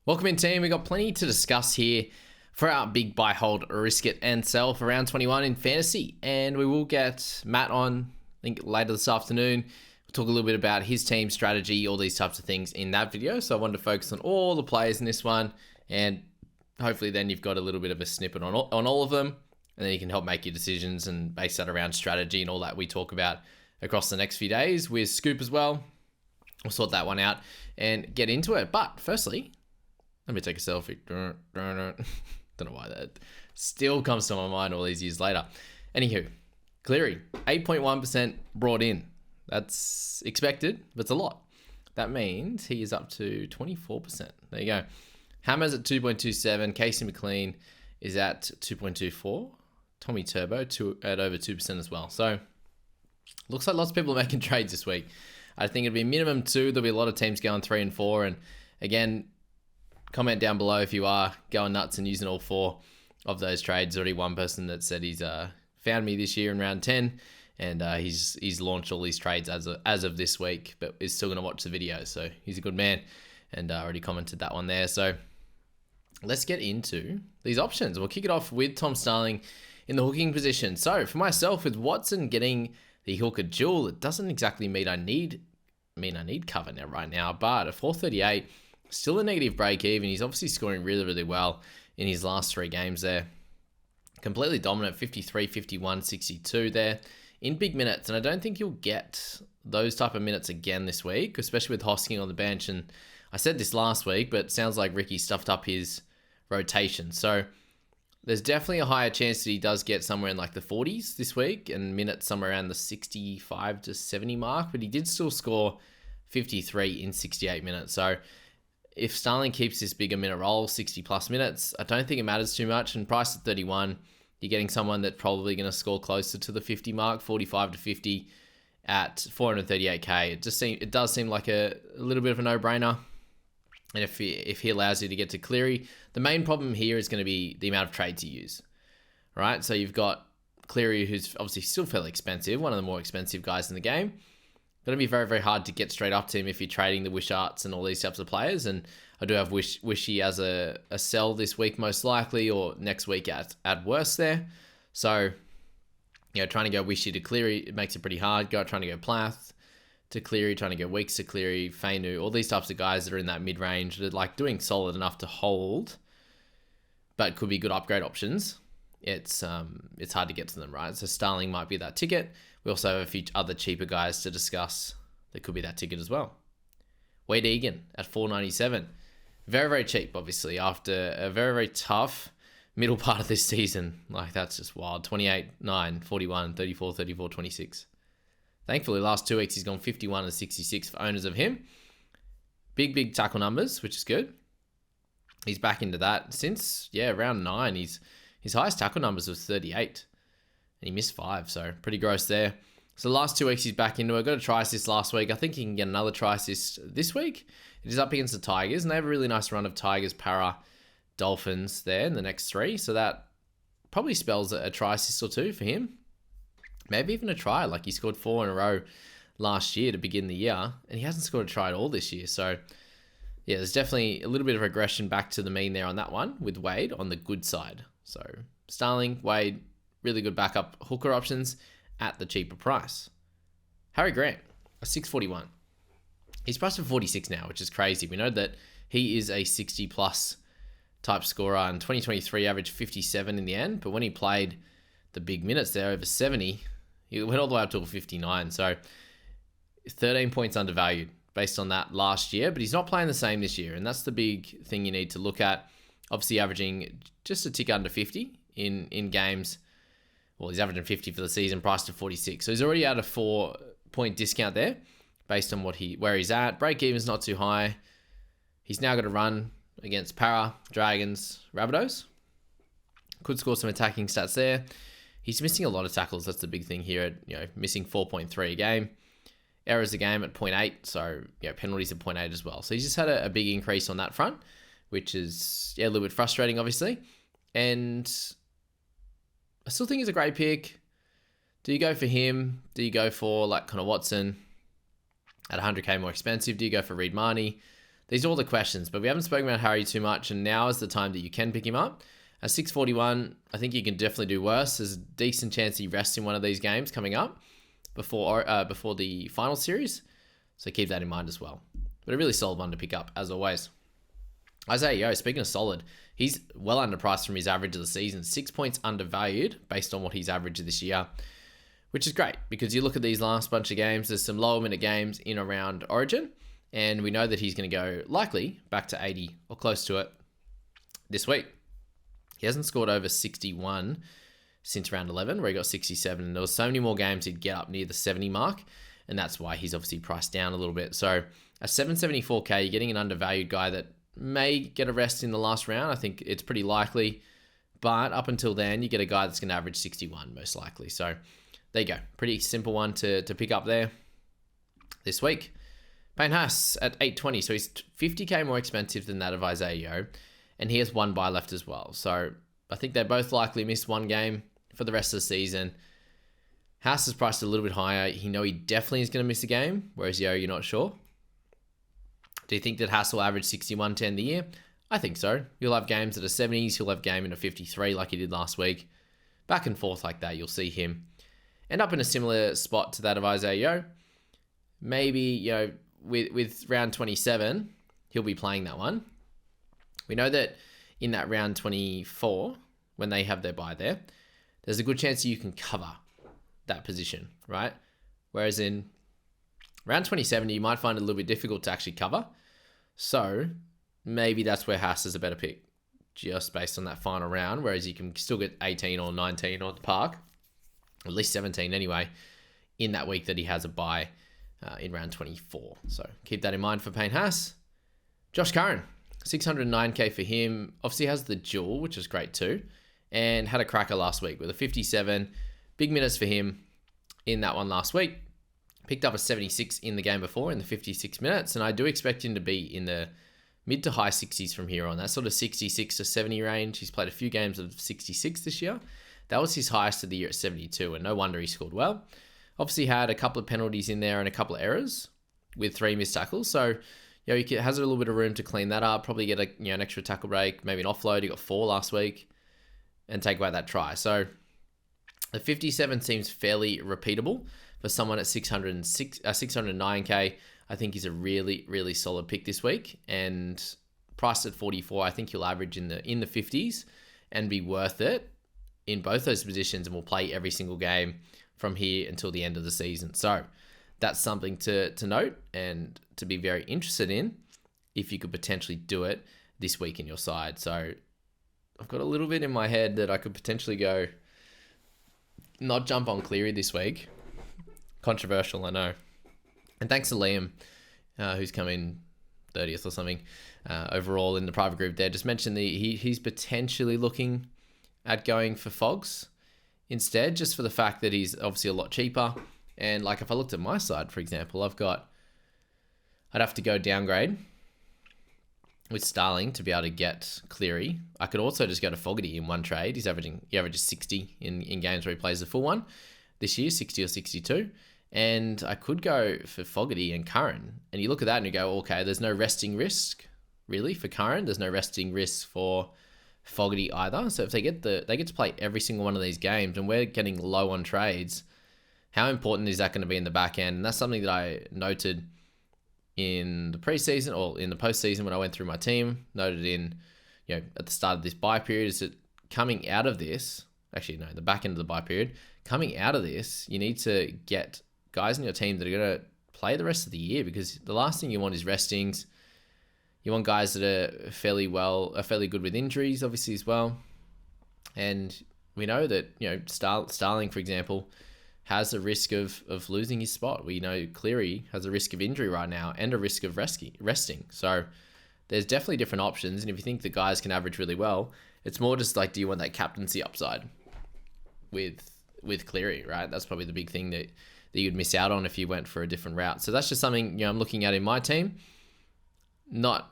Welcome in, team. We got plenty to discuss here for our big buy, hold, risk it, and sell for round 21 in fantasy. And we will get Matt on, I think, later this afternoon. We'll talk a little bit about his team strategy, all these types of things in that video. So I wanted to focus on all the players in this one. And hopefully then you've got a little bit of a snippet on all of them. And then you can help make your decisions and base that around strategy and all that we talk about across the next few days with Scoop as well. We'll sort that one out and get into it. But firstly, let me take a selfie. Don't know why that still comes to my mind all these years later. Anywho, Cleary, 8.1% brought in. That's expected, but it's a lot. That means he is up to 24%. There you go. Hammer's at 2.27. Casey McLean is at 2.24. Tommy Turbo at over 2% as well. So looks like lots of people are making trades this week. I think it'll be minimum 2. There'll be a lot of teams going 3 and 4. And again, comment down below if you are going nuts and using all 4 of those trades. Already one person that said he's found me this year in round 10, and he's launched all these trades as of this week, but is still going to watch the video. So he's a good man, and already commented that one there. So let's get into these options. We'll kick it off with Tom Starling in the hooking position. So for myself, with Watson getting the hooker duel, it doesn't exactly mean I need cover now right now, but at 438. Still a negative break even. He's obviously scoring really, really well in his last 3 games there. Completely dominant, 53, 51, 62 there in big minutes. And I don't think you'll get those type of minutes again this week, especially with Hosking on the bench. And I said this last week, but it sounds like Ricky stuffed up his rotation. So there's definitely a higher chance that he does get somewhere in like the 40s this week and minutes somewhere around the 65 to 70 mark. But he did still score 53 in 68 minutes. So if Starling keeps this bigger minute roll, 60 plus minutes, I don't think it matters too much. And priced at 31, you're getting someone that's probably going to score closer to the 50 mark, 45 to 50 at 438k. It does seem like a little bit of a no-brainer. And if he allows you to get to Cleary, the main problem here is going to be the amount of trades you use, right? So you've got Cleary, who's obviously still fairly expensive, one of the more expensive guys in the game. Going to be very, very hard to get straight up to him if you're trading the Wisharts and all these types of players. And I do have Wishy as a sell this week most likely, or next week at worst there. So, trying to go Wishy to Cleary, it makes it pretty hard. Trying to go Plath to Cleary, trying to go Weeks to Cleary, Fainu, all these types of guys that are in that mid-range that are like doing solid enough to hold, but could be good upgrade options. It's hard to get to them, right? So Starling might be that ticket. We also have a few other cheaper guys to discuss that could be that ticket as well. Wade Egan at 497. Very, very cheap, obviously, after a very, very tough middle part of this season. Like, that's just wild. 28, 9, 41, 34, 34, 26. Thankfully, last 2 weeks, he's gone 51 and 66 for owners of him. Big, big tackle numbers, which is good. He's back into that since, round 9. His highest tackle numbers was 38. And he missed 5, so pretty gross there. So the last 2 weeks he's back into it. Got a try assist last week. I think he can get another try assist this week. It is up against the Tigers, and they have a really nice run of Tigers, Para, Dolphins there in the next 3. So that probably spells a try assist or 2 for him. Maybe even a try. Like, he scored 4 in a row last year to begin the year, and he hasn't scored a try at all this year. So there's definitely a little bit of regression back to the mean there on that one with Wade on the good side. So Starling, Wade, really good backup hooker options at the cheaper price. Harry Grant, a 641. He's priced for 46 now, which is crazy. We know that he is a 60 plus type scorer, and 2023 averaged 57 in the end, but when he played the big minutes there, over 70, he went all the way up to 59. So 13 points undervalued based on that last year, but he's not playing the same this year, and that's the big thing you need to look at. Obviously averaging just a tick under 50 in games. Well, he's averaging 50 for the season, priced to 46. So he's already at a 4-point discount there based on where he's at. Break even's not too high. He's now got to run against Para, Dragons, Rabbitohs. Could score some attacking stats there. He's missing a lot of tackles. That's the big thing here. Missing 4.3 a game. Errors a game at 0.8. So, penalties at 0.8 as well. So he's just had a big increase on that front, which is, a little bit frustrating, obviously. And I still think he's a great pick. Do you go for him? Do you go for like Connor Watson at 100k more expensive? Do you go for Reed Marnie? these are all the questions, but we haven't spoken about Harry too much, and now is the time that you can pick him up. At 641, I think you can definitely do worse. There's a decent chance he rests in one of these games coming up before the final series, so keep that in mind as well. But a really solid one to pick up, as always. Isaiah Yeo, speaking of solid, he's well underpriced from his average of the season. 6 points undervalued based on what he's averaged this year, which is great because you look at these last bunch of games, there's some lower minute games in around Origin, and we know that he's going to go likely back to 80 or close to it this week. He hasn't scored over 61 since round 11, where he got 67, and there was so many more games he'd get up near the 70 mark, and that's why he's obviously priced down a little bit. So at 774k, you're getting an undervalued guy that may get a rest in the last round. I think it's pretty likely, but up until then, you get a guy that's going to average 61 most likely. So there you go. Pretty simple one to pick up there this week. Payne Haas at 820, so he's 50k more expensive than that of Isaiah Yeo, and he has one bye left as well. So I think they both likely miss one game for the rest of the season. Haas is priced a little bit higher. You know he definitely is going to miss a game, whereas Yeo, you're not sure. Do you think that Haas will average 61-10 the year? I think so. You'll have games at a 70s. He'll have game in a 53 like he did last week. Back and forth like that, you'll see him end up in a similar spot to that of Isaiah Yeo. Maybe, with round 27, he'll be playing that one. We know that in that round 24, when they have their bye there, there's a good chance you can cover that position, right? Whereas in round 27, you might find it a little bit difficult to actually cover. So maybe that's where Haas is a better pick, just based on that final round, whereas you can still get 18 or 19 on the park, at least 17 anyway, in that week that he has a bye in round 24. So keep that in mind for Payne Haas. Josh Curran, 609k for him. Obviously has the duel, which is great too, and had a cracker last week with a 57. Big minutes for him in that one last week. Picked up a 76 in the game before in the 56 minutes, and I do expect him to be in the mid to high 60s from here on. That sort of 66 to 70 range. He's played a few games of 66 this year. That was his highest of the year at 72, and no wonder he scored well. Obviously had a couple of penalties in there and a couple of errors with 3 missed tackles. So, he has a little bit of room to clean that up, probably get an extra tackle break, maybe an offload. He got 4 last week and take away that try. So the 57 seems fairly repeatable for someone at 609k. I think he's a really, really solid pick this week, and priced at 44, I think he'll average in the 50s and be worth it in both those positions, and will play every single game from here until the end of the season. So that's something to note and to be very interested in if you could potentially do it this week in your side. So I've got a little bit in my head that I could potentially go not jump on Cleary this week. Controversial, I know. And thanks to Liam, who's come in 30th or something overall in the private group there. Just mentioned he's potentially looking at going for Fogs instead, just for the fact that he's obviously a lot cheaper. And like if I looked at my side, for example, I'd have to go downgrade with Starling to be able to get Cleary. I could also just go to Fogarty in one trade. He averages 60 in games where he plays the full one this year, 60 or 62. And I could go for Fogarty and Curran. And you look at that and you go, okay, there's no resting risk really for Curran. There's no resting risk for Fogarty either. So if they get to play every single one of these games, and we're getting low on trades, how important is that going to be in the back end? And that's something that I noted in the preseason or in the postseason when I went through my team. Noted in, at the start of this bye period, is that coming out of this, actually no, the back end of the bye period, coming out of this, you need to get guys in your team that are going to play the rest of the year, because the last thing you want is restings. You want guys that are fairly good with injuries, obviously, as well. And we know that, Starling, for example, has a risk of losing his spot. We know Cleary has a risk of injury right now and a risk of resting. So there's definitely different options. And if you think the guys can average really well, it's more just like, do you want that captaincy upside with Cleary, right? That's probably the big thing that you'd miss out on if you went for a different route. So that's just something, I'm looking at in my team. Not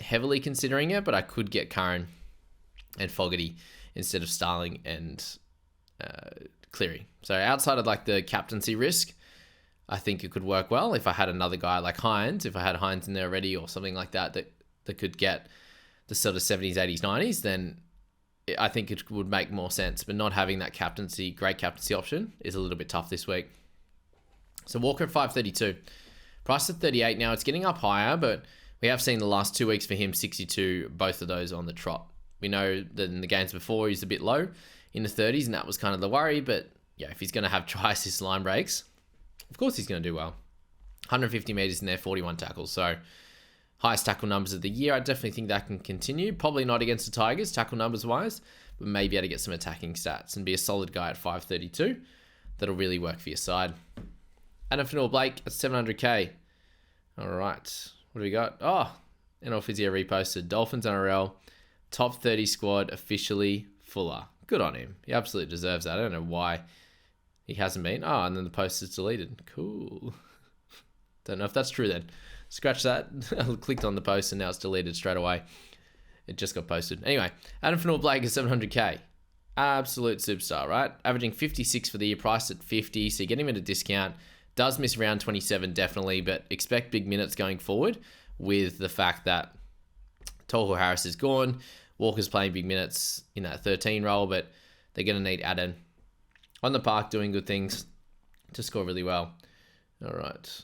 heavily considering it, but I could get Curran and Fogarty instead of Starling and Cleary. So outside of like the captaincy risk, I think it could work well if I had another guy like Hines, if I had Hines in there already or something like that could get the sort of 70s, 80s, 90s, then I think it would make more sense. But not having that great captaincy option is a little bit tough this week. So Walker at 532. Price at 38 now. It's getting up higher, but we have seen the last 2 weeks for him, 62, both of those on the trot. We know that in the games before, he's a bit low in the 30s, and that was kind of the worry. But yeah, if he's going to have try assist line breaks, of course he's going to do well. 150 metres in there, 41 tackles. So highest tackle numbers of the year. I definitely think that can continue. Probably not against the Tigers, tackle numbers wise, but maybe able to get some attacking stats and be a solid guy at 532. That'll really work for your side. Adam Blake at 700k. All right. What do we got? Oh, NL Physio reposted. Dolphins NRL. Top 30 squad officially Fuller. Good on him. He absolutely deserves that. I don't know why he hasn't been. Oh, and then the post is deleted. Cool. Don't know if that's true then. Scratch that. I clicked on the post and now it's deleted straight away. It just got posted. Anyway, Adam Blake is 700k. Absolute superstar, right? Averaging 56 for the year, priced at 50. So you get him at a discount. Does miss round 27 definitely, but expect big minutes going forward with the fact that Tohu Harris is gone. Walker's playing big minutes in that 13 role, but they're going to need Adam on the park doing good things to score really well. All right.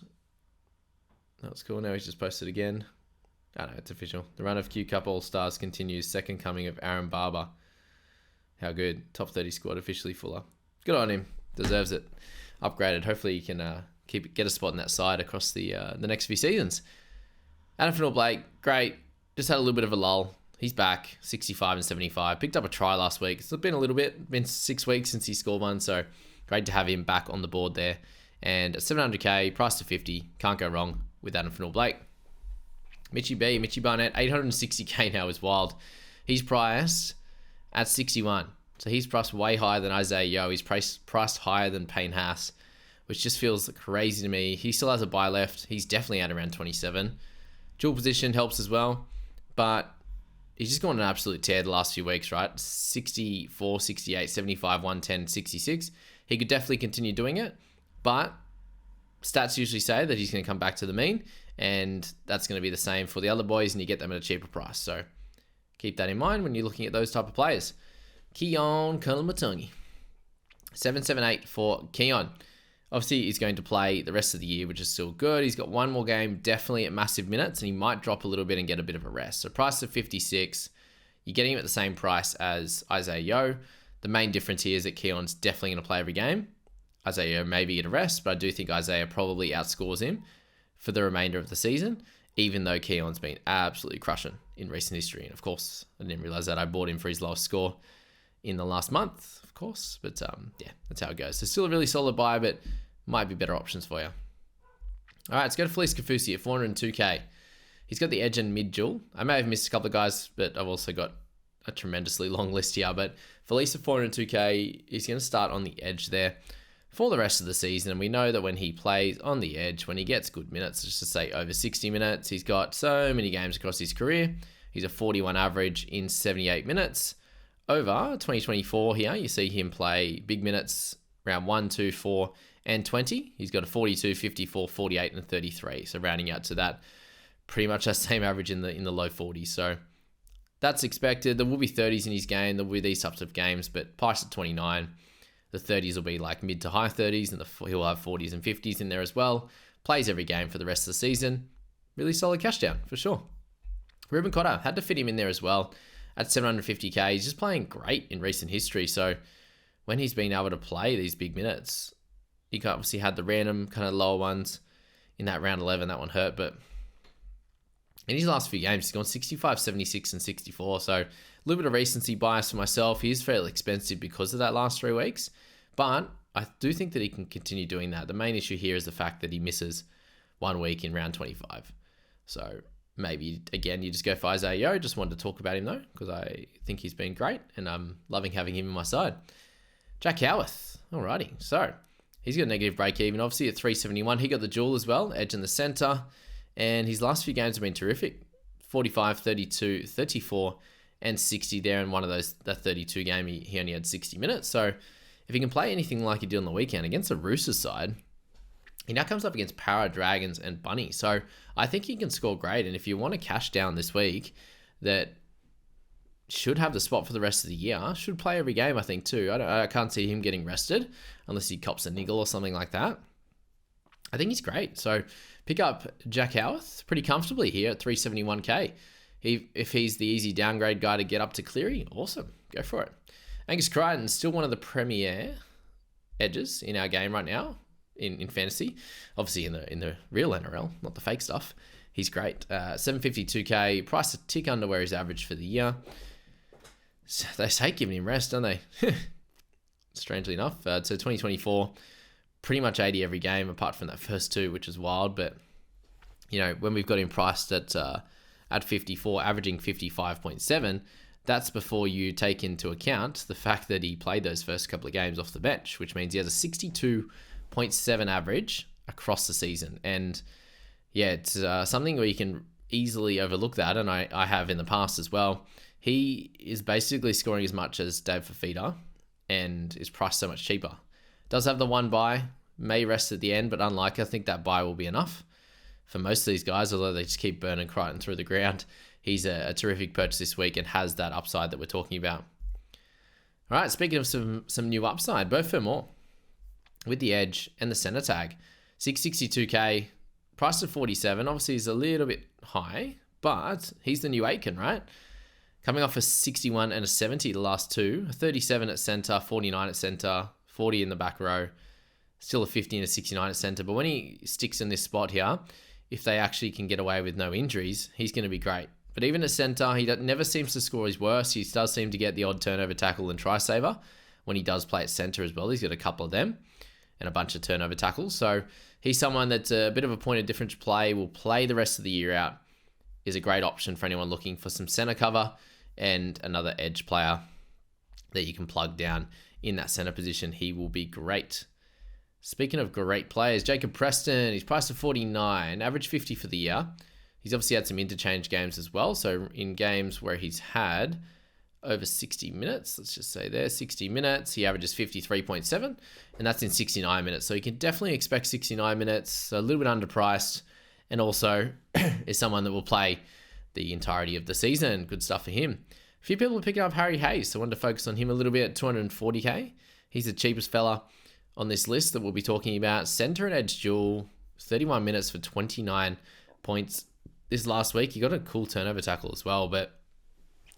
That's cool. Now he's just posted again. I know, it's official. The run of Q Cup All-Stars continues. Second coming of Aaron Barber. How good. Top 30 squad officially Fuller. Good on him. Deserves it. Upgraded. Hopefully he can get a spot in that side across the next few seasons. Adam Blake, great. Just had a little bit of a lull. He's back, 65 and 75. Picked up a try last week. It's been a little bit. Been 6 weeks since he scored one, so great to have him back on the board there. And at 700k, price to 50. Can't go wrong with Adam Blake. Mitchy Barnett, 860k now is wild. He's priced at 61. So he's priced way higher than Isaiah Yeo. He's priced higher than Payne Haas, which just feels crazy to me. He still has a buy left. He's definitely at around 27. Dual position helps as well, but he's just gone an absolute tear the last few weeks, right? 64, 68, 75, 110, 66. He could definitely continue doing it, but stats usually say that he's going to come back to the mean, and that's going to be the same for the other boys, and you get them at a cheaper price. So keep that in mind when you're looking at those type of players. Keon Koloamatangi. 778 for Keon. Obviously, he's going to play the rest of the year, which is still good. He's got one more game, definitely at massive minutes, and he might drop a little bit and get a bit of a rest. So price of 56, you're getting him at the same price as Isaiah Yeo. The main difference here is that Keon's definitely going to play every game. Isaiah Yeo maybe get a rest, but I do think Isaiah probably outscores him for the remainder of the season, even though Keon's been absolutely crushing in recent history. And of course, I didn't realize that I bought him for his lowest score in the last month, of course. But yeah, that's how it goes. So still a really solid buy, but might be better options for you. All right, let's go to Felice Kafusi at 402k. He's got the edge and mid dual. I may have missed a couple of guys, but I've also got a tremendously long list here. But Felice at 402k, he's going to start on the edge there for the rest of the season. And we know that when he plays on the edge, when he gets good minutes, just to say over 60 minutes, he's got so many games across his career. He's a 41 average in 78 minutes. Over 2024 here, you see him play big minutes round 1, 2, 4, and 20. He's got a 42, 54, 48, and 33. So rounding out to that, pretty much that same average in the low 40s. So that's expected. There will be 30s in his game. There will be these types of games, but price at 29. The 30s will be like mid to high 30s, and he'll have 40s and 50s in there as well. Plays every game for the rest of the season. Really solid cash down, for sure. Ruben Cotter, had to fit him in there as well at 750k. He's just playing great in recent history. So when he's been able to play these big minutes, he obviously had the random kind of lower ones in that round 11. That one hurt, but in his last few games, he's gone 65, 76, and 64. So a little bit of recency bias for myself. He is fairly expensive because of that last 3 weeks, but I do think that he can continue doing that. The main issue here is the fact that he misses 1 week in round 25. So maybe, again, you just go for Isaiah Yeo. Just wanted to talk about him, though, because I think he's been great, and I'm loving having him on my side. Jack Howarth. Alrighty. So he's got a negative break-even, obviously, at 371. He got the dual as well, edge in the center, and his last few games have been terrific. 45, 32, 34, and 60 there. And one of those, that 32 game, he only had 60 minutes. So if he can play anything like he did on the weekend against the Roosters side, He now comes up against Para, Dragons, and Bunny. So I think he can score great. And if you want to cash down this week, that should have the spot for the rest of the year, should play every game, I think, too. I can't see him getting rested unless he cops a niggle or something like that. I think he's great. So pick up Jack Howarth pretty comfortably here at 371k. If he's the easy downgrade guy to get up to Cleary, awesome. Go for it. Angus Crichton, still one of the premier edges in our game right now in fantasy. Obviously in the real NRL, not the fake stuff. He's great. 752k, price a tick under where he's averaged for the year. So they say giving him rest, don't they? Strangely enough. So 2024, pretty much 80 every game, apart from that first two, which is wild. But, you know, when we've got him priced at 54, averaging 55.7, that's before you take into account the fact that he played those first couple of games off the bench, which means he has a 62.7 average across the season. And yeah, it's something where you can easily overlook that, and I have in the past as well. He is basically scoring as much as Dave Fafita and is priced so much cheaper. Does have the one bye, may rest at the end, but unlikely. I think that bye will be enough for most of these guys, although they just keep burning Crichton through the ground. He's a terrific purchase this week and has that upside that we're talking about. All right, speaking of some new upside, Beau Fermor with the edge and the center tag. 662k, price of 47. Obviously, he's a little bit high, but he's the new Aiken, right? Coming off a 61 and a 70 the last two. 37 at center, 49 at center, 40 in the back row. Still a 50 and a 69 at center. But when he sticks in this spot here, if they actually can get away with no injuries, he's going to be great. But even at center, he never seems to score his worst. He does seem to get the odd turnover tackle and try saver when he does play at center as well. He's got a couple of them and a bunch of turnover tackles. So he's someone that's a bit of a point of difference play, will play the rest of the year out, is a great option for anyone looking for some center cover and another edge player that you can plug down in that center position. He will be great. Speaking of great players, Jacob Preston, he's priced at 49, average 50 for the year. He's obviously had some interchange games as well. So in games where he's had over 60 minutes, let's just say there, 60 minutes, he averages 53.7, and that's in 69 minutes. So you can definitely expect 69 minutes, so a little bit underpriced, and also is someone that will play the entirety of the season. Good stuff for him. A few people are picking up Harry Hayes, so I wanted to focus on him a little bit at 240k. He's the cheapest fella on this list that we'll be talking about. Center and edge duel, 31 minutes for 29 points. This last week, he got a cool turnover tackle as well, but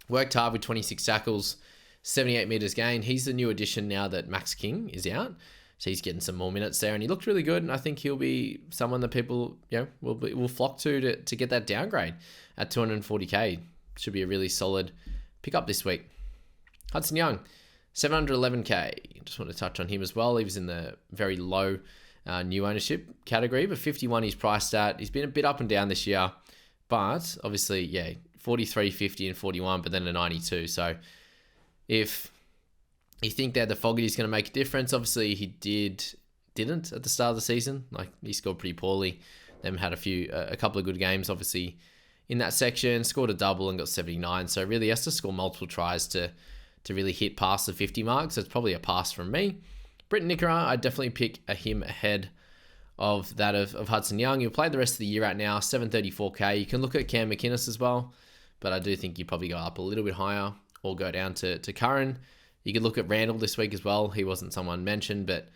worked hard with 26 tackles, 78 meters gained. He's the new addition now that Max King is out. So he's getting some more minutes there, and he looked really good, and I think he'll be someone that people, will flock to get that downgrade at 240k. Should be a really solid pick up this week. Hudson Young, 711k. Just want to touch on him as well. He was in the very low new ownership category, but 51 he's priced at. He's been a bit up and down this year, but obviously, 43, 50, and 41, but then a 92. So if you think that the Fogarty's going to make a difference, obviously he didn't at the start of the season. Like, he scored pretty poorly. Then had a couple of good games, obviously, in that section. Scored a double and got 79. So really has to score multiple tries to really hit past the 50 mark. So it's probably a pass from me. Britton Nickera, I'd definitely pick him ahead of that of Hudson Young. He'll play the rest of the year right now, 734k. You can look at Cam McInnes as well, but I do think you probably go up a little bit higher or go down to Curran. You could look at Randall this week as well. He wasn't someone mentioned, but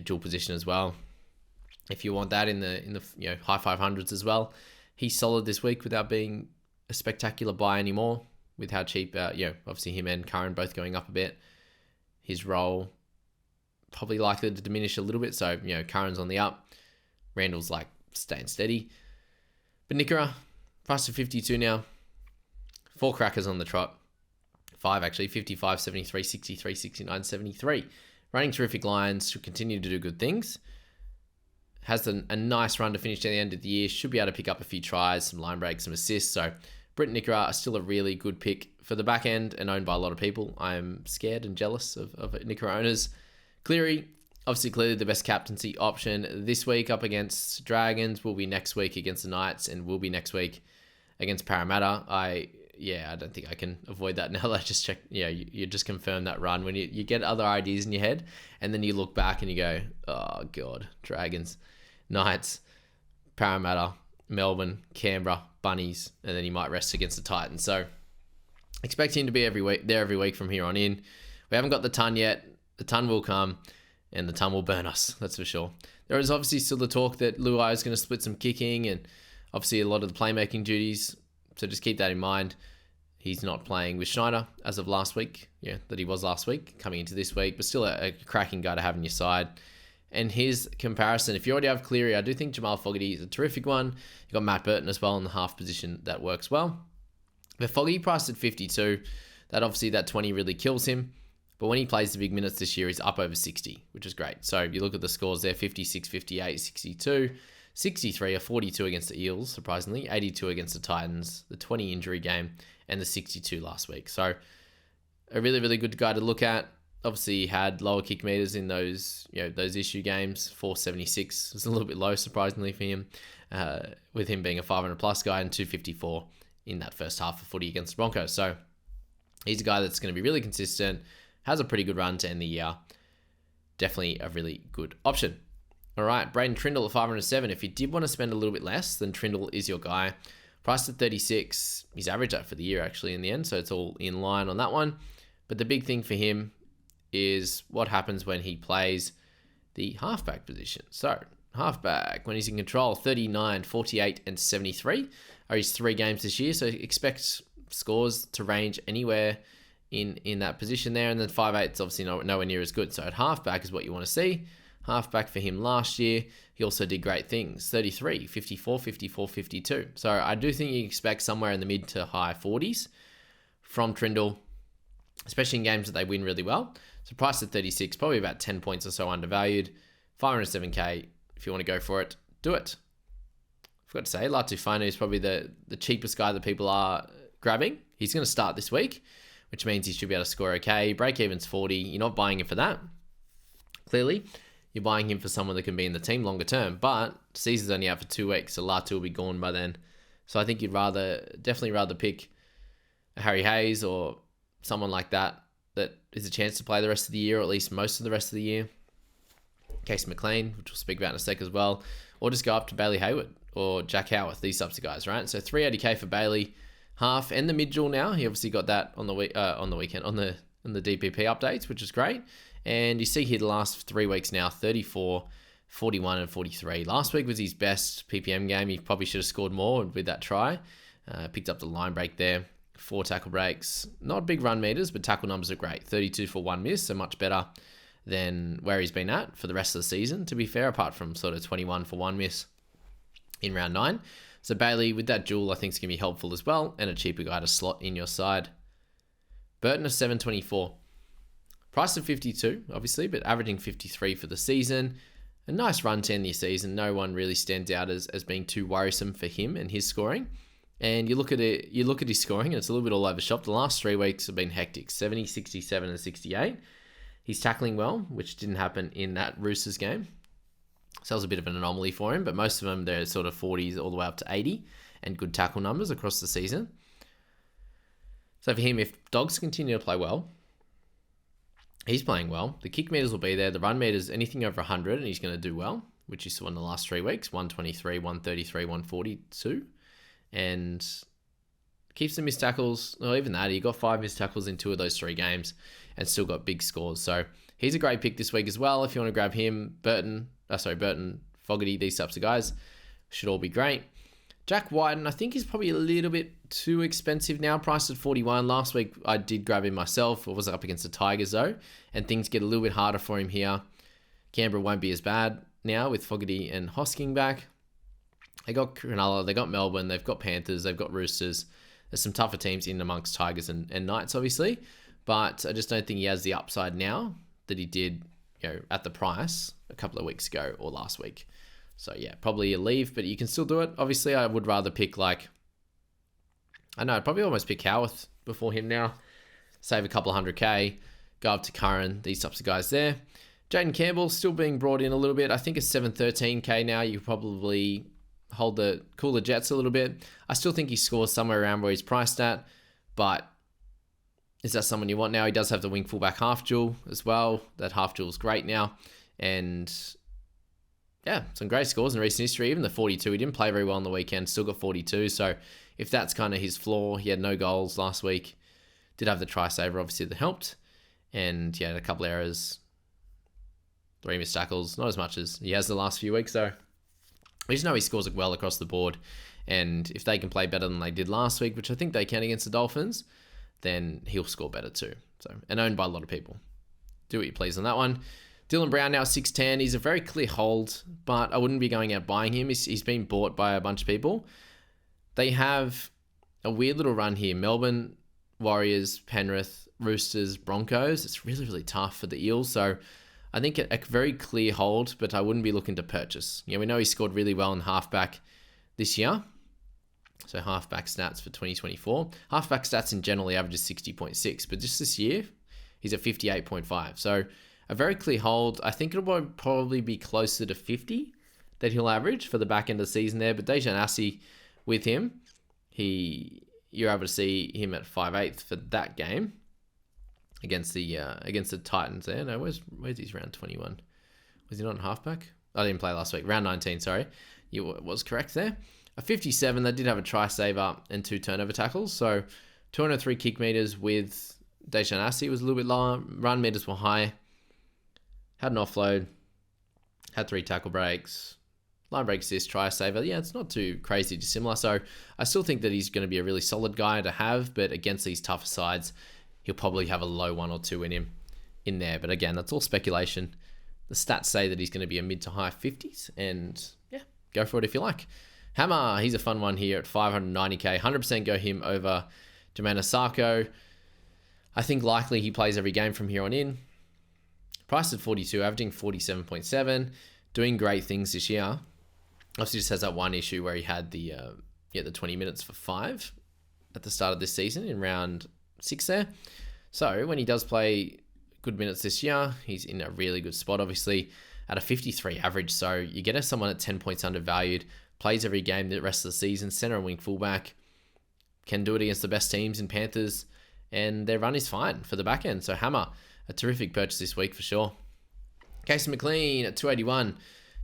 dual position as well. If you want that in the high 500s as well, he's solid this week without being a spectacular buy anymore. With how cheap, obviously him and Curran both going up a bit. His role probably likely to diminish a little bit. So Curran's on the up, Randall's like staying steady. But Nickera, price of 52 now. 4 crackers on the trot. 5 actually, 55, 73, 63, 69, 73. Running terrific lines, should continue to do good things. Has a nice run to finish at the end of the year. Should be able to pick up a few tries, some line breaks, some assists. So Britton Nickera are still a really good pick for the back end and owned by a lot of people. I'm scared and jealous of Nickera owners. Cleary, obviously clearly the best captaincy option this week up against Dragons. Will be next week against the Knights and will be next week against Parramatta. yeah, I don't think I can avoid that now. I just check, you just confirm that run when you get other ideas in your head, and then you look back and you go, oh God, Dragons, Knights, Parramatta, Melbourne, Canberra, Bunnies, and then you might rest against the Titans. So expect him to be every week from here on in. We haven't got the ton yet. The ton will come, and the ton will burn us, that's for sure. There is obviously still the talk that Luai is going to split some kicking and obviously a lot of the playmaking duties. So just keep that in mind. He's not playing with Schneider as of last week. Yeah, that he was last week, coming into this week, but still a cracking guy to have on your side. And his comparison, if you already have Cleary, I do think Jamal Fogarty is a terrific one. You've got Matt Burton as well in the half position. That works well. But Fogarty priced at 52. That 20 really kills him. But when he plays the big minutes this year, he's up over 60, which is great. So you look at the scores there, 56, 58, 62, 63, a 42 against the Eels, surprisingly, 82 against the Titans, the 20 injury game, and the 62 last week. So a really, really good guy to look at. Obviously, he had lower kick meters in those issue games. 476 was a little bit low, surprisingly, for him, with him being a 500-plus guy, and 254 in that first half of footy against the Broncos. So he's a guy that's going to be really consistent, has a pretty good run to end the year. Definitely a really good option. All right, Braden Trindle at 507. If you did want to spend a little bit less, then Trindle is your guy. Priced at 36. He's averaged that for the year, actually, in the end, so it's all in line on that one. But the big thing for him is what happens when he plays the halfback position. So, halfback, when he's in control, 39, 48, and 73 are his 3 games this year. So, expect scores to range anywhere in that position there. And then 5'8" is obviously nowhere near as good. So, at halfback is what you want to see. Halfback for him last year, he also did great things. 33, 54, 54, 52. So, I do think you expect somewhere in the mid to high 40s from Trindle, especially in games that they win really well. So priced at 36, probably about 10 points or so undervalued. 507k, if you want to go for it, do it. I forgot to say, Latufano is probably the cheapest guy that people are grabbing. He's going to start this week, which means he should be able to score okay. Break even's 40. You're not buying him for that. Clearly, you're buying him for someone that can be in the team longer term. But season's only out for 2 weeks, so Latu will be gone by then. So I think you'd definitely rather pick a Harry Hayes or someone like that is a chance to play the rest of the year, or at least most of the rest of the year. Case McLean, which we'll speak about in a sec as well. Or just go up to Bailey Hayward or Jack Howarth, these types of guys, right? So 380k for Bailey, half, and the mid-dual now. He obviously got that on the weekend, on the DPP updates, which is great. And you see here the last 3 weeks now, 34, 41, and 43. Last week was his best PPM game. He probably should have scored more with that try. Picked up the line break there. 4 tackle breaks, not big run meters, but tackle numbers are great. 32 for 1 miss, so much better than where he's been at for the rest of the season, to be fair, apart from sort of 21 for 1 miss in round 9. So Bailey, with that duel, I think is going to be helpful as well, and a cheaper guy to slot in your side. Burton of 724. Price of 52, obviously, but averaging 53 for the season. A nice run to end the season. No one really stands out as being too worrisome for him and his scoring. And you look at his scoring, and it's a little bit all over shop. The last 3 weeks have been hectic. 70, 67, and 68. He's tackling well, which didn't happen in that Roosters game. So that was a bit of an anomaly for him, but most of them, they're sort of 40s all the way up to 80, and good tackle numbers across the season. So for him, if Dogs continue to play well, he's playing well. The kick meters will be there. The run meters, anything over 100, and he's going to do well, which you saw in the last 3 weeks. 123, 133, 142. And keeps the missed tackles. Well, even that, he got 5 missed tackles in 2 of those 3 games and still got big scores. So he's a great pick this week as well. If you want to grab him, Burton, Fogarty, these types of guys should all be great. Jack Whiten, I think, is probably a little bit too expensive now, priced at 41. Last week, I did grab him myself. I was up against the Tigers, though, and things get a little bit harder for him here. Canberra won't be as bad now with Fogarty and Hosking back. They got Cronulla, they got Melbourne, they've got Panthers, they've got Roosters. There's some tougher teams in amongst Tigers and Knights, obviously. But I just don't think he has the upside now that he did, at the price a couple of weeks ago or last week. So yeah, probably a leave, but you can still do it. Obviously, I would rather pick I'd probably almost pick Howarth before him now. Save a couple of 100k, go up to Curran, these types of guys there. Jaden Campbell still being brought in a little bit. I think it's 713k now. You probably cool the Jets a little bit. I still think he scores somewhere around where he's priced at. But is that someone you want now? He does have the wing fullback half dual as well. That half dual is great now. And yeah, some great scores in recent history. Even the 42, he didn't play very well on the weekend, still got 42. So if that's kind of his floor, he had no goals last week. Did have the try saver, obviously, that helped. And yeah, a couple errors, 3 missed tackles, not as much as he has the last few weeks, though. We just know he scores well across the board. And if they can play better than they did last week, which I think they can against the Dolphins, then he'll score better too. So, and owned by a lot of people. Do what you please on that one. Dylan Brown now 6'10". He's a very clear hold, but I wouldn't be going out buying him. He's been bought by a bunch of people. They have a weird little run here. Melbourne, Warriors, Penrith, Roosters, Broncos. It's really, really tough for the Eels. So I think a very clear hold, but I wouldn't be looking to purchase. We know he scored really well in halfback this year. So halfback stats for 2024. Halfback stats in general, he averages 60.6, but just this year, he's at 58.5. So a very clear hold. I think it'll probably be closer to 50 that he'll average for the back end of the season there. But Dejan Assi with him, you're able to see him at 5/8 for that game against the Titans there. No, where's his round 21? Was he not in halfback? I didn't play last week. Round 19, sorry. You was correct there. A 57, they did have a try saver and 2 turnover tackles. So 203 kick meters with Dejan Assi was a little bit lower. Run meters were high. Had an offload. Had 3 tackle breaks. Line break assist, try saver. Yeah, it's not too crazy dissimilar. So I still think that he's going to be a really solid guy to have, but against these tougher sides, he'll probably have a low 1 or 2 in him in there. But again, that's all speculation. The stats say that he's going to be a mid to high 50s, and yeah, go for it if you like. Hammer, he's a fun one here at 590k. 100% go him over Jermaine Asako. I think likely he plays every game from here on in. Priced at 42, averaging 47.7. Doing great things this year. Obviously just has that one issue where he had the 20 minutes for 5 at the start of this season in round 6 there. So when he does play good minutes this year, he's in a really good spot, obviously, at a 53 average. So you get someone at 10 points undervalued, plays every game the rest of the season, center and wing fullback, can do it against the best teams in Panthers, and their run is fine for the back end. So Hammer, a terrific purchase this week for sure. Casey McLean at 281.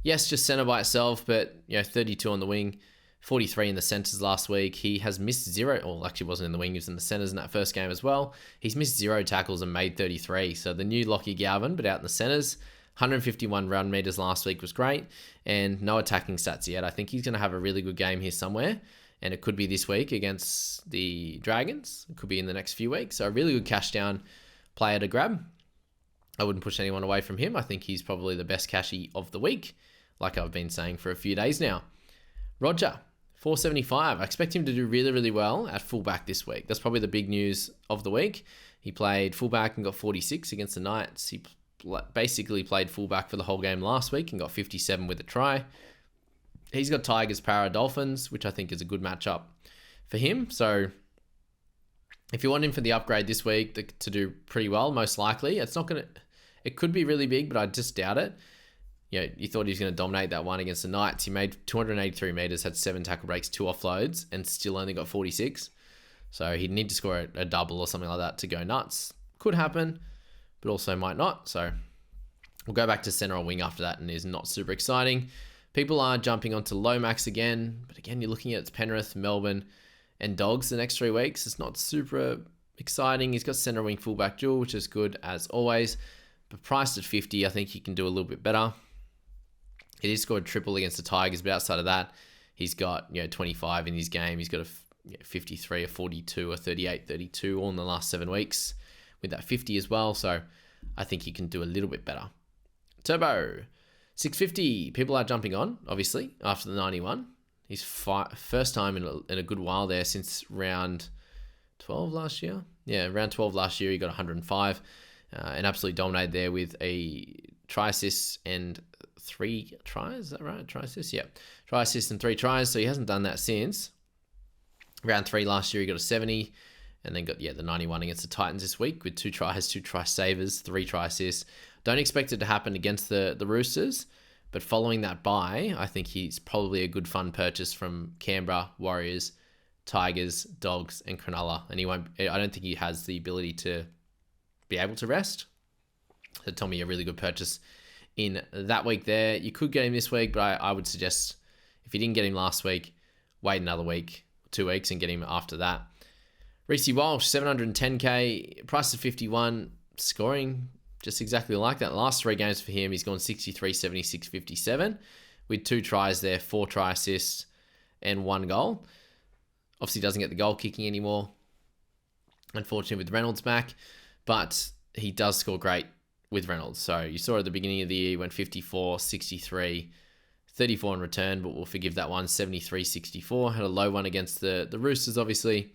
Yes, just center by itself, but 32 on the wing, 43 in the centers last week. He has missed 0, or actually wasn't in the wing, he was in the centers in that first game as well. He's missed 0 tackles and made 33. So the new Lockie Galvin, but out in the centers. 151 run meters last week was great, and no attacking stats yet. I think he's going to have a really good game here somewhere, and it could be this week against the Dragons. It could be in the next few weeks. So a really good cash down player to grab. I wouldn't push anyone away from him. I think he's probably the best cashy of the week, like I've been saying for a few days now. Roger, 475. I expect him to do really, really well at fullback this week. That's probably the big news of the week. He played fullback and got 46 against the Knights. He basically played fullback for the whole game last week and got 57 with a try. He's got Tigers, Para, Dolphins, which I think is a good matchup for him. So if you want him for the upgrade this week to do pretty well, most likely, it could be really big, but I just doubt it. You thought he was going to dominate that one against the Knights. He made 283 meters, had 7 tackle breaks, 2 offloads, and still only got 46. So he'd need to score a double or something like that to go nuts. Could happen, but also might not. So we'll go back to center or wing after that, and is not super exciting. People are jumping onto Lomax again, but again, you're looking at Penrith, Melbourne, and Dogs the next 3 weeks. It's not super exciting. He's got center wing fullback dual, which is good as always, but priced at 50, I think he can do a little bit better. He did score a triple against the Tigers, but outside of that, he's got 25 in his game. He's got a 53, a 42, a 38, 32 all in the last 7 weeks with that 50 as well. So I think he can do a little bit better. Turbo, 650. People are jumping on, obviously, after the 91. His first time in a good while there since round 12 last year. Yeah, round 12 last year, he got 105 and absolutely dominated there with a try assist and 3 tries. Is that right? Try assist? Yeah. Try assist and 3 tries. So he hasn't done that since. Round 3 last year, he got a 70 and then got the 91 against the Titans this week with 2 tries, 2 try savers, 3 try assists. Don't expect it to happen against the Roosters, but following that bye, I think he's probably a good fun purchase from Canberra, Warriors, Tigers, Dogs, and Cronulla. And I don't think he has the ability to be able to rest. So Tommy, a really good purchase in that week there. You could get him this week, but I would suggest if you didn't get him last week, wait another week, 2 weeks, and get him after that. Reece Walsh, 710k, price of 51, scoring just exactly like that. Last 3 games for him, he's gone 63, 76, 57, with 2 tries there, 4 try assists, and 1 goal. Obviously doesn't get the goal kicking anymore, unfortunately, with Reynolds back, but he does score great with Reynolds. So you saw at the beginning of the year, he went 54, 63, 34 in return, but we'll forgive that one, 73, 64. Had a low one against the Roosters, obviously,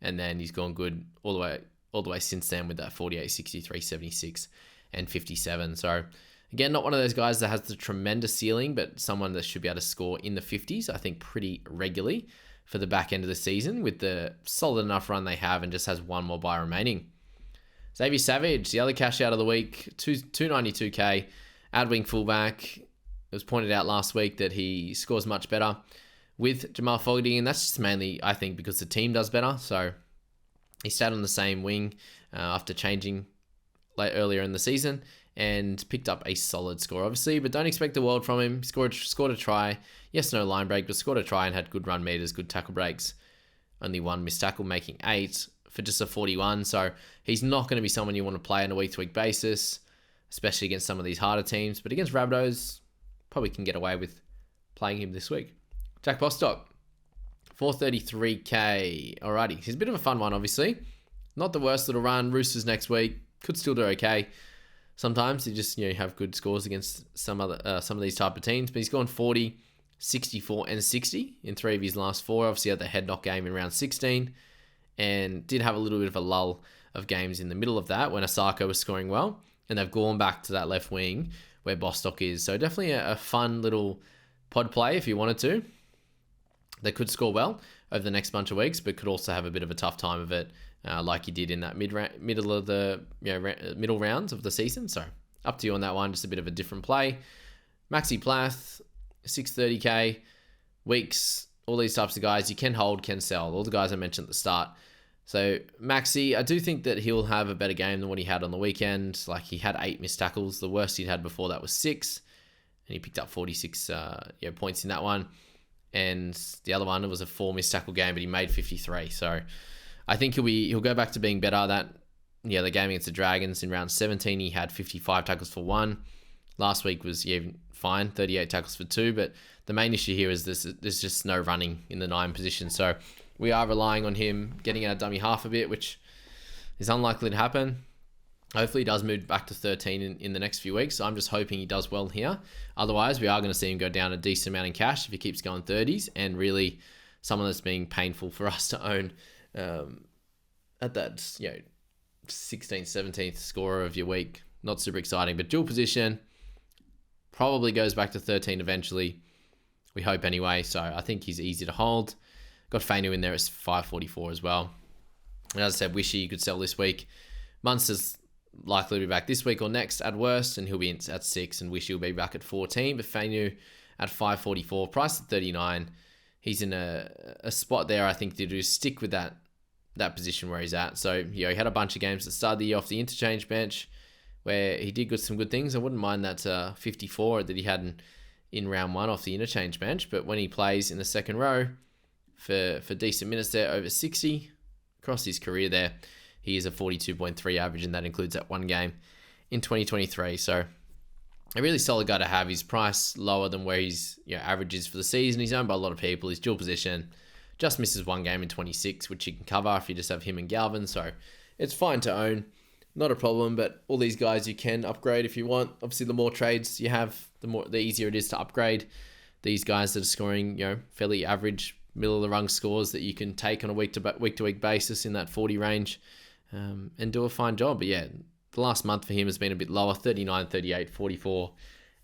and then he's gone good all the way since then with that 48, 63, 76, and 57. So again, not one of those guys that has the tremendous ceiling, but someone that should be able to score in the 50s, I think, pretty regularly for the back end of the season with the solid enough run they have, and just has 1 more bye remaining. Xavier Savage, the other cash out of the week, 292k, ad wing fullback. It was pointed out last week that he scores much better with Jamal Fogarty, and that's just mainly, I think, because the team does better. So he sat on the same wing after changing earlier in the season and picked up a solid score, obviously, but don't expect the world from him. Scored a try. Yes, no line break, but scored a try and had good run meters, good tackle breaks. Only 1 missed tackle, making 8 for just a 41. So he's not going to be someone you want to play on a week-to-week basis, especially against some of these harder teams. But against Rabbitohs, probably can get away with playing him this week. Jack Bostock, 433k. Alrighty, he's a bit of a fun one, obviously. Not the worst little run. Roosters next week. Could still do okay. Sometimes you just have good scores against some of these type of teams. But he's gone 40, 64, and 60 in 3 of his last 4. Obviously had the head knock game in round 16, and did have a little bit of a lull of games in the middle of that when Osako was scoring well, and they've gone back to that left wing where Bostock is. So definitely a fun little pod play if you wanted to. They could score well over the next bunch of weeks, but could also have a bit of a tough time of it, like you did in that middle of the middle rounds of the season. So up to you on that one. Just a bit of a different play. Maxi Plath, 630k. Weeks, all these types of guys you can hold, can sell. All the guys I mentioned at the start. So Maxi, I do think that he'll have a better game than what he had on the weekend. Like, he had 8 missed tackles. The worst he'd had before that was 6, and he picked up 46 points in that one. And the other one, it was a 4 missed tackle game, but he made 53. So I think he'll go back to being better. The game against the Dragons in round 17, he had 55 tackles for 1. Last week was fine, 38 tackles for 2. But the main issue here is there's just no running in the 9 position. So we are relying on him getting out dummy half a bit, which is unlikely to happen. Hopefully he does move back to 13 in the next few weeks. So I'm just hoping he does well here. Otherwise, we are going to see him go down a decent amount in cash if he keeps going 30s, and really someone that's being painful for us to own at that 16th, 17th scorer of your week. Not super exciting, but dual position probably goes back to 13 eventually. We hope anyway. So I think he's easy to hold. Got Fainu in there at 544 as well. And as I said, Wishy you could sell this week. Munster's likely to be back this week or next at worst, and he'll be at 6, and Wishy will be back at 14. But Fainu at 544, price at 39. He's in a spot there, I think, to stick with that position where he's at. So, he had a bunch of games that started the year off the interchange bench where he did some good things. I wouldn't mind that 54 that he had in round 1 off the interchange bench. But when he plays in the second row for decent minutes there, over 60 across his career there, he is a 42.3 average, and that includes that 1 game in 2023. So a really solid guy to have. His price lower than where his average is for the season. He's owned by a lot of people. He's dual position. Just misses 1 game in 26, which you can cover if you just have him and Galvin. So it's fine to own. Not a problem, but all these guys you can upgrade if you want. Obviously, the more trades you have, the easier it is to upgrade these guys that are scoring, fairly average, middle of the rung scores that you can take on a week to week basis in that 40 range, and do a fine job. But the last month for him has been a bit lower, 39, 38, 44,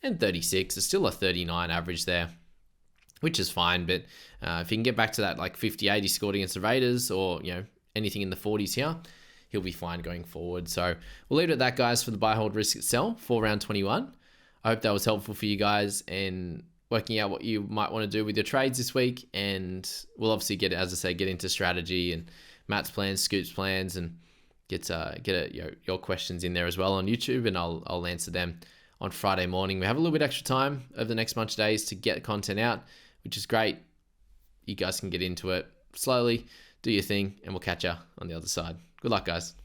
and 36. It's still a 39 average there, which is fine. But if he can get back to that like 58 he scored against the Raiders, or anything in the 40s here, he'll be fine going forward. So we'll leave it at that, guys, for the buy, hold, risk, sell for round 21. I hope that was helpful for you guys, and working out what you might want to do with your trades this week. And we'll obviously get into strategy and Matt's plans, Scoop's plans, and get your questions in there as well on YouTube, and I'll answer them on Friday morning. We have a little bit extra time over the next bunch of days to get content out, which is great. You guys can get into it slowly, do your thing, and we'll catch you on the other side. Good luck, guys.